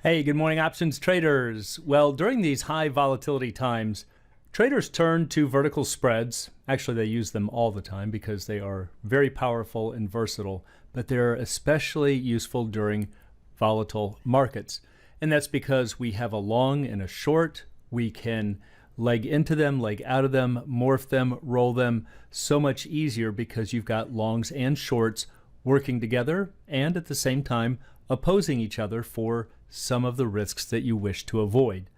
Hey, good morning, options traders. Well, during these high volatility times, traders turn to vertical spreads. Actually, they use them all the time because they are very powerful and versatile, but they're especially useful during volatile markets. And that's because we have a long and a short. We can leg into them, leg out of them, morph them, roll them so much easier because you've got longs and shorts working together and at the same time opposing each other for some of the risks that you wish to avoid.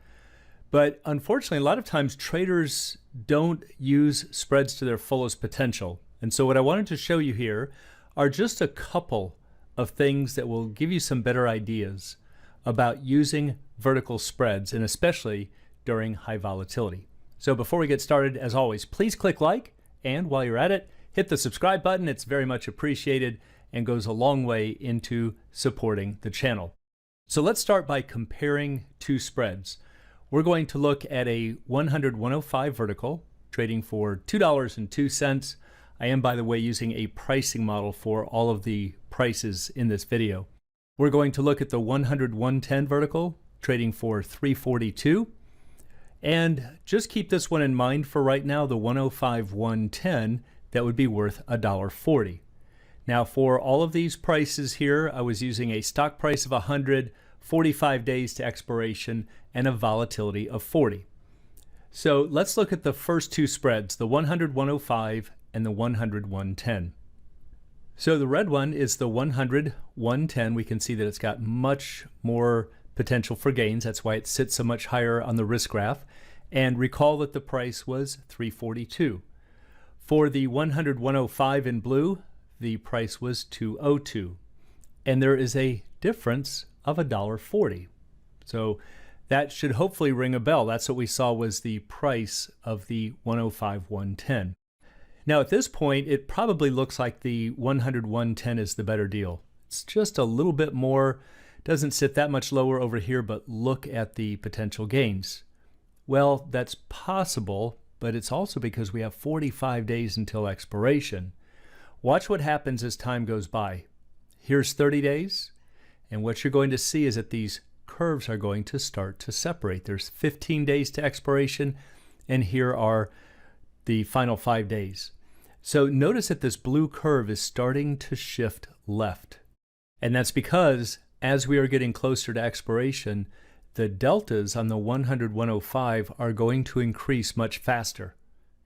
But unfortunately, a lot of times traders don't use spreads to their fullest potential. And so what I wanted to show you here are just a couple of things that will give you some better ideas about using vertical spreads, and especially during high volatility. So before we get started, as always, please click like, and while you're at it, hit the subscribe button. It's very much appreciated and goes a long way into supporting the channel. So let's start by comparing two spreads. We're going to look at a 100-105 vertical trading for $2.02. I am, by the way, using a pricing model for all of the prices in this video. We're going to look at the 100-110 vertical trading for $3.42. And just keep this one in mind for right now, the 105-110, that would be worth $1.40. Now for all of these prices here, I was using a stock price of 100, 45 days to expiration, and a volatility of 40. So let's look at the first two spreads, the 100-105 and the 100-110. So the red one is the 100-110. We can see that it's got much more potential for gains. That's why it sits so much higher on the risk graph. And recall that the price was $3.42. For the 100-105 in blue, the price was $2.02, and there is a difference of $1.40. So that should hopefully ring a bell. That's what we saw was the price of the 105-110. Now at this point, it probably looks like the 100-110 is the better deal. It's just a little bit more, doesn't sit that much lower over here, but look at the potential gains. Well, that's possible, but it's also because we have 45 days until expiration. Watch what happens as time goes by. Here's 30 days, and what you're going to see is that these curves are going to start to separate. There's 15 days to expiration, and here are the final 5 days. So notice that this blue curve is starting to shift left. And that's because as we are getting closer to expiration, the deltas on the 100-105 are going to increase much faster.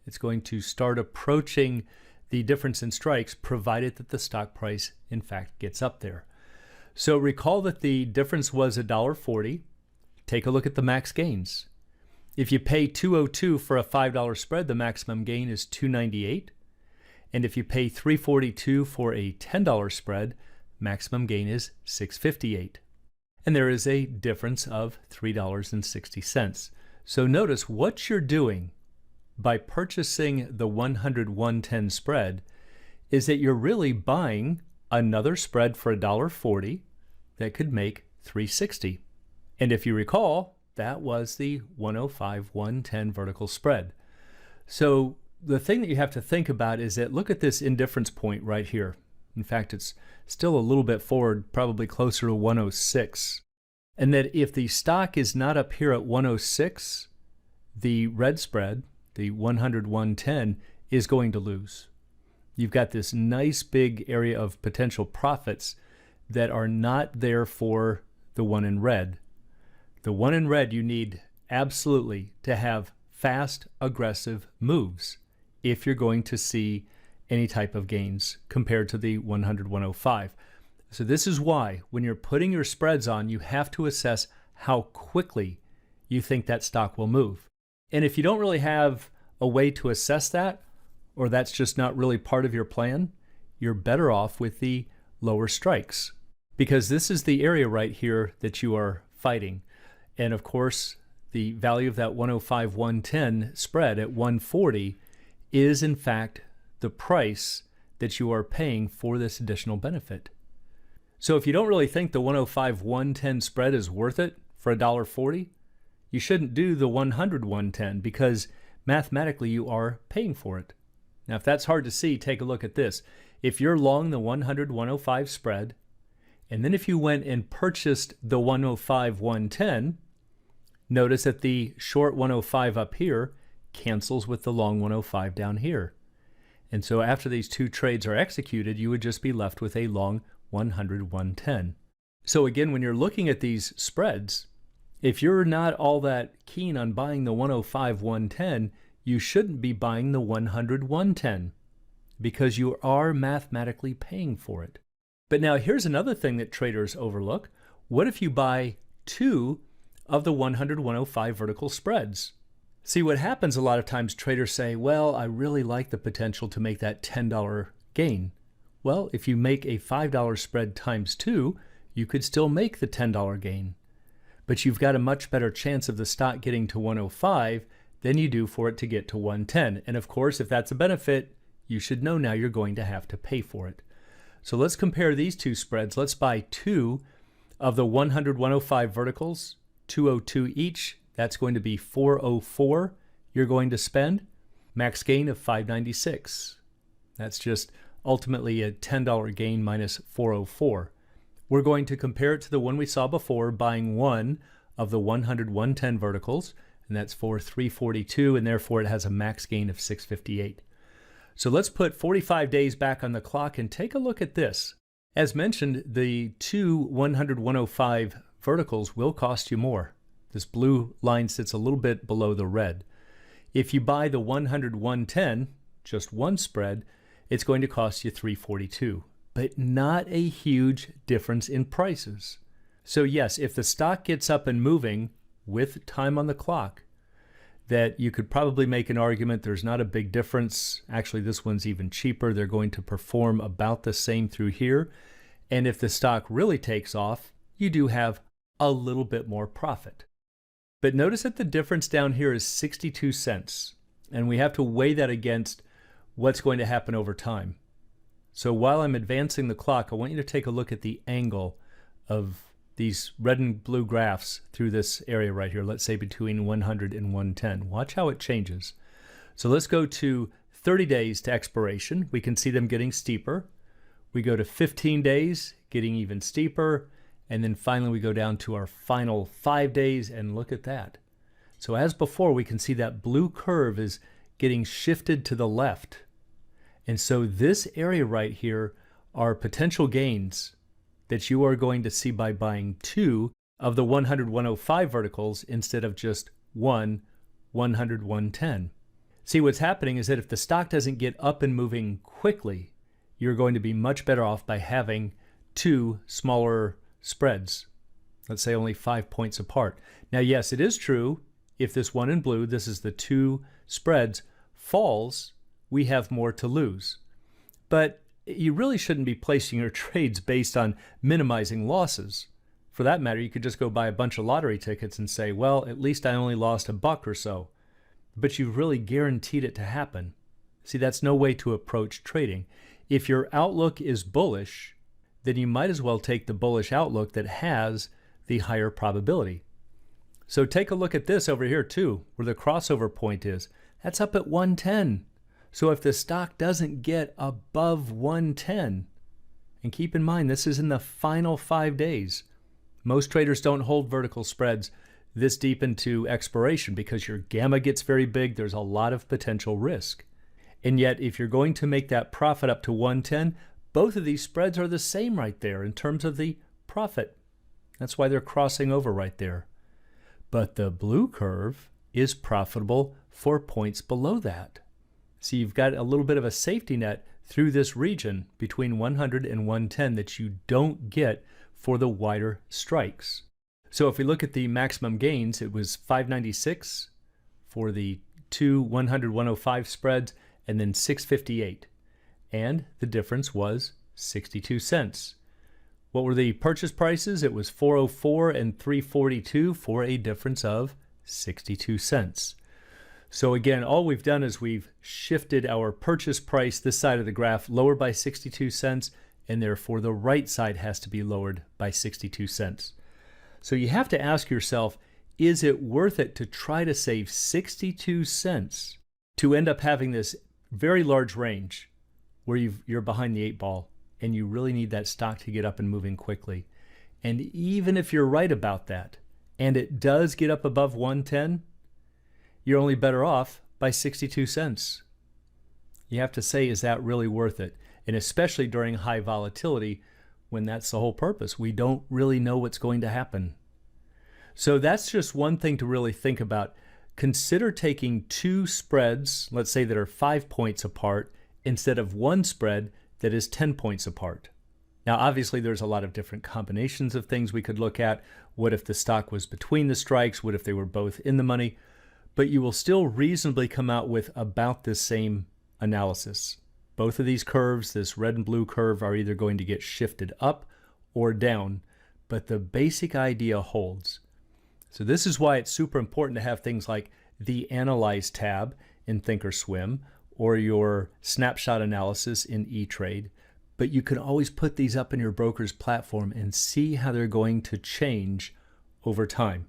It's going to start approaching the difference in strikes, provided that the stock price in fact gets up there. So recall that the difference was $1.40. Take a look at the max gains. If you pay $2.02 for a $5 spread, the maximum gain is $2.98. And if you pay $3.42 for a $10 spread, maximum gain is $6.58. And there is a difference of $3.60. So notice what you're doing by purchasing the 100-110 spread is that you're really buying another spread for $1.40 that could make $3.60. And if you recall, that was the 105-110 vertical spread. So the thing that you have to think about is that look at this indifference point right here. In fact, it's still a little bit forward, probably closer to 106. And that if the stock is not up here at 106, the red spread, the 100-110, is going to lose. You've got this nice big area of potential profits that are not there for the one in red. The one in red, you need absolutely to have fast, aggressive moves if you're going to see any type of gains compared to the 100-105. So this is why when you're putting your spreads on, you have to assess how quickly you think that stock will move. And if you don't really have a way to assess that, or that's just not really part of your plan, you're better off with the lower strikes. Because this is the area right here that you are fighting. And of course, the value of that 105-110 spread at 140 is in fact the price that you are paying for this additional benefit. So if you don't really think the 105-110 spread is worth it for $1.40, you shouldn't do the 100-110 because mathematically you are paying for it. Now, if that's hard to see, take a look at this. If you're long the 100-105 spread And then if you went and purchased the 105, 110, notice that the short 105 up here cancels with the long 105 down here. And so after these two trades are executed, you would just be left with a long 100, 110. So again, when you're looking at these spreads, if you're not all that keen on buying the 105, 110, you shouldn't be buying the 100, 110 because you are mathematically paying for it. But now here's another thing that traders overlook. What if you buy two of the 100, 105 vertical spreads? See, what happens a lot of times, traders say, well, I really like the potential to make that $10 gain. Well, if you make a $5 spread times 2, you could still make the $10 gain. But you've got a much better chance of the stock getting to 105 than you do for it to get to 110. And of course, if that's a benefit, you should know now you're going to have to pay for it. So let's compare these two spreads. Let's buy two of the 100, 105 verticals, 202 each. That's going to be 404 you're going to spend. Max gain of 596. That's just ultimately a $10 gain minus 404. We're going to compare it to the one we saw before, buying one of the 100, 110 verticals, and that's for 342, and therefore it has a max gain of 658. So let's put 45 days back on the clock and take a look at this. As mentioned, the two 100, 105 verticals will cost you more. This blue line sits a little bit below the red. If you buy the 100, 110, just one spread, it's going to cost you 342, but not a huge difference in prices. So yes, if the stock gets up and moving with time on the clock, that you could probably make an argument there's not a big difference. Actually, this one's even cheaper. They're going to perform about the same through here. And if the stock really takes off, you do have a little bit more profit. But notice that the difference down here is 62 cents. And we have to weigh that against what's going to happen over time. So while I'm advancing the clock, I want you to take a look at the angle of these red and blue graphs through this area right here, let's say between 100 and 110. Watch how it changes. So let's go to 30 days to expiration. We can see them getting steeper. We go to 15 days, getting even steeper. And then finally we go down to our final 5 days, and look at that. So as before, we can see that blue curve is getting shifted to the left. And so this area right here are potential gains that you are going to see by buying two of the 100, 105 verticals instead of just one 100, 110. See, what's happening is that if the stock doesn't get up and moving quickly, you're going to be much better off by having two smaller spreads, let's say only 5 points apart. Now, yes, it is true, if this one in blue, this is the two spreads, falls, we have more to lose. But you really shouldn't be placing your trades based on minimizing losses. For that matter, you could just go buy a bunch of lottery tickets and say, well, at least I only lost $1 or so. But you've really guaranteed it to happen. See, that's no way to approach trading. If your outlook is bullish, then you might as well take the bullish outlook that has the higher probability. So take a look at this over here too, where the crossover point is. That's up at 110. So if the stock doesn't get above 110, and keep in mind this is in the final 5 days, most traders don't hold vertical spreads this deep into expiration because your gamma gets very big, there's a lot of potential risk. And yet if you're going to make that profit up to 110, both of these spreads are the same right there in terms of the profit. That's why they're crossing over right there. But the blue curve is profitable for points below that. So you've got a little bit of a safety net through this region between 100 and 110 that you don't get for the wider strikes. So if we look at the maximum gains, it was 596 for the two 100, 105 spreads, and then 658. And the difference was 62 cents. What were the purchase prices? It was 404 and 342 for a difference of 62 cents. So again, all we've done is we've shifted our purchase price, this side of the graph, lower by 62 cents, and therefore the right side has to be lowered by 62 cents. So you have to ask yourself, is it worth it to try to save 62 cents to end up having this very large range where you're behind the 8 ball? and you really need that stock to get up and moving quickly. And even if you're right about that, and it does get up above 110, you're only better off by 62 cents. You have to say, is that really worth it? And especially during high volatility, when that's the whole purpose. We don't really know what's going to happen. So that's just one thing to really think about. Consider taking two spreads, let's say that are 5 points apart, instead of one spread that is 10 points apart. Now, obviously, there's a lot of different combinations of things we could look at. What if the stock was between the strikes? What if they were both in the money? But you will still reasonably come out with about the same analysis. Both of these curves, this red and blue curve, are either going to get shifted up or down, but the basic idea holds. So this is why it's super important to have things like the Analyze tab in Thinkorswim or your snapshot analysis in E-Trade. But you can always put these up in your broker's platform and see how they're going to change over time.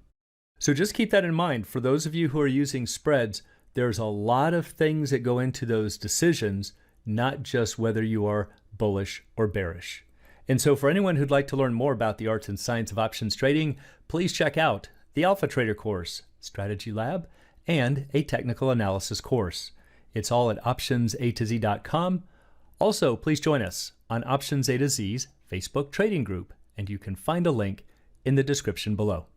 So just keep that in mind. For those of you who are using spreads, there's a lot of things that go into those decisions, not just whether you are bullish or bearish. And so for anyone who'd like to learn more about the arts and science of options trading, please check out the Alpha Trader course, Strategy Lab, and a technical analysis course. It's all at optionsatoz.com. Also, please join us on Options A to Z's Facebook trading group, and you can find a link in the description below.